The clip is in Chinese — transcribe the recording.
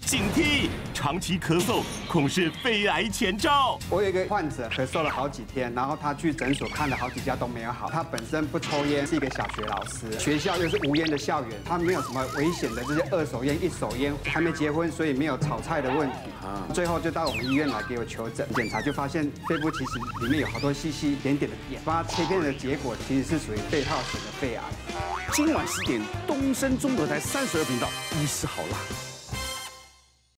警惕，长期咳嗽恐是肺癌前兆。我有一个患者咳嗽了好几天，然后他去诊所看了好几家都没有好。他本身不抽烟，是一个小学老师，学校又是无烟的校园，他没有什么危险的这些二手烟、一手烟，还没结婚，所以没有炒菜的问题。最后就到我们医院来给我求诊，检查就发现肺部其实里面有好多细细点点的点，帮他切片的结果其实是属于肺泡型的肺癌。今晚10点，东森综合台32频道，医师好辣。